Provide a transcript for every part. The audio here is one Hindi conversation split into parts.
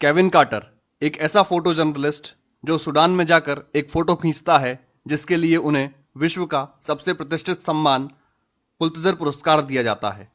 केविन कार्टर एक ऐसा फोटो जर्नलिस्ट जो सूडान में जाकर एक फोटो खींचता है जिसके लिए उन्हें विश्व का सबसे प्रतिष्ठित सम्मान पुलित्जर पुरस्कार दिया जाता है।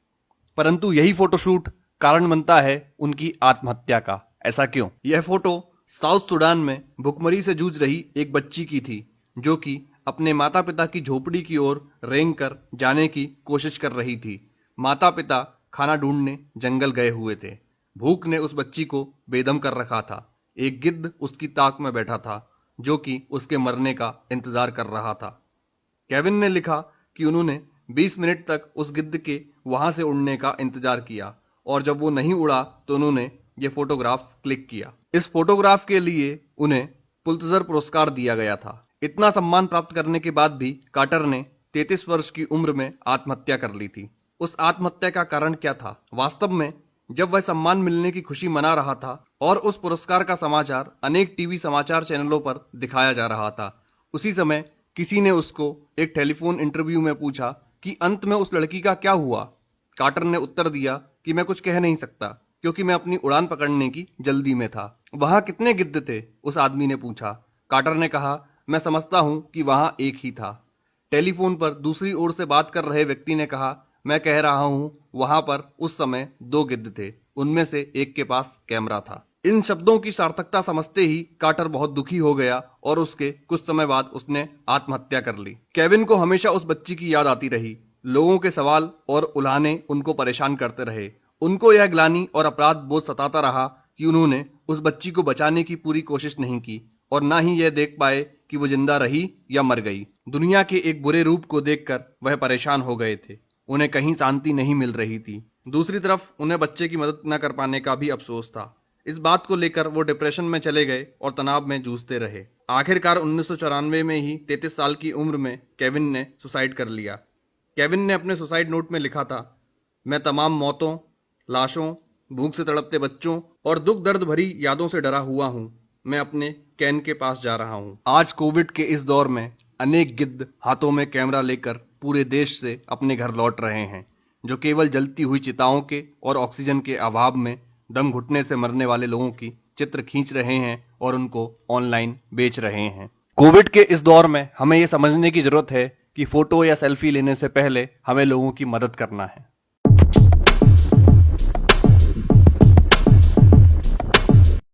परंतु यही फोटोशूट कारण बनता है उनकी आत्महत्या का। ऐसा क्यों? यह फोटो साउथ सूडान में भुखमरी से जूझ रही एक बच्ची की थी जो कि अपने माता पिता की झोपड़ी की ओर रेंग कर जाने की कोशिश कर रही थी। माता पिता खाना ढूंढने जंगल गए हुए थे। भूख ने उस बच्ची को बेदम कर रखा था। एक गिद्ध उसकी ताक में बैठा था जो कि उसके मरने का इंतजार कर रहा था। केविन ने लिखा कि उन्होंने 20 मिनट तक उस गिद्ध के वहां से उड़ने का इंतजार किया और जब वो नहीं उड़ा तो उन्होंने ये फोटोग्राफ क्लिक किया। इस फोटोग्राफ के लिए उन्हें पुलित्जर पुरस्कार दिया गया था। इतना सम्मान प्राप्त करने के बाद भी कार्टर ने 33 वर्ष की उम्र में आत्महत्या कर ली थी। उस आत्महत्या का कारण क्या था? वास्तव में जब वह सम्मान मिलने की खुशी मना रहा था और उस पुरस्कार का समाचार अनेक टीवी समाचार चैनलों पर दिखाया जा रहा था, उसी समय किसी ने उसको एक टेलीफोन इंटरव्यू में पूछा कि अंत में उस लड़की का क्या हुआ। कार्टर ने उत्तर दिया कि मैं कुछ कह नहीं सकता क्योंकि मैं अपनी उड़ान पकड़ने की जल्दी में था। वहां कितने गिद्ध थे? उस आदमी ने पूछा। कार्टर ने कहा, मैं समझता हूं कि वहां एक ही था। टेलीफोन पर दूसरी ओर से बात कर रहे व्यक्ति ने कहा, मैं कह रहा हूं वहां पर उस समय 2 गिद्ध थे, उनमें से एक के पास कैमरा था। इन शब्दों की सार्थकता समझते ही कार्टर बहुत दुखी हो गया और उसके कुछ समय बाद उसने आत्महत्या कर ली। केविन को हमेशा उस बच्ची की याद आती रही। लोगों के सवाल और उल्हाने उनको परेशान करते रहे। उनको यह ग्लानि और अपराध बोध सताता रहा कि उन्होंने उस बच्ची को बचाने की पूरी कोशिश नहीं की और ना ही यह देख पाए कि वो जिंदा रही या मर गई। दुनिया के एक बुरे रूप को देखकर वह परेशान हो गए थे। उन्हें कहीं शांति नहीं मिल रही थी। दूसरी तरफ उन्हें बच्चे की मदद न कर पाने का भी अफसोस था। इस बात को लेकर वो डिप्रेशन में चले गए और तनाव में जूझते रहे। आखिरकार 1994 में ही 33 साल की उम्र में केविन ने सुसाइड कर लिया। केविन ने अपने सुसाइड नोट में लिखा था, मैं तमाम मौतों, लाशों, भूख से तड़पते बच्चों और दुख दर्द भरी यादों से डरा हुआ हूँ। मैं अपने कैन के पास जा रहा हूँ। आज कोविड के इस दौर में अनेक गिद्ध हाथों में कैमरा लेकर पूरे देश से अपने घर लौट रहे हैं, जो केवल जलती हुई चिताओं के और ऑक्सीजन के अभाव में दम घुटने से मरने वाले लोगों की चित्र खींच रहे हैं और उनको ऑनलाइन बेच रहे हैं। कोविड के इस दौर में हमें ये समझने की जरूरत है कि फोटो या सेल्फी लेने से पहले हमें लोगों की मदद करना है।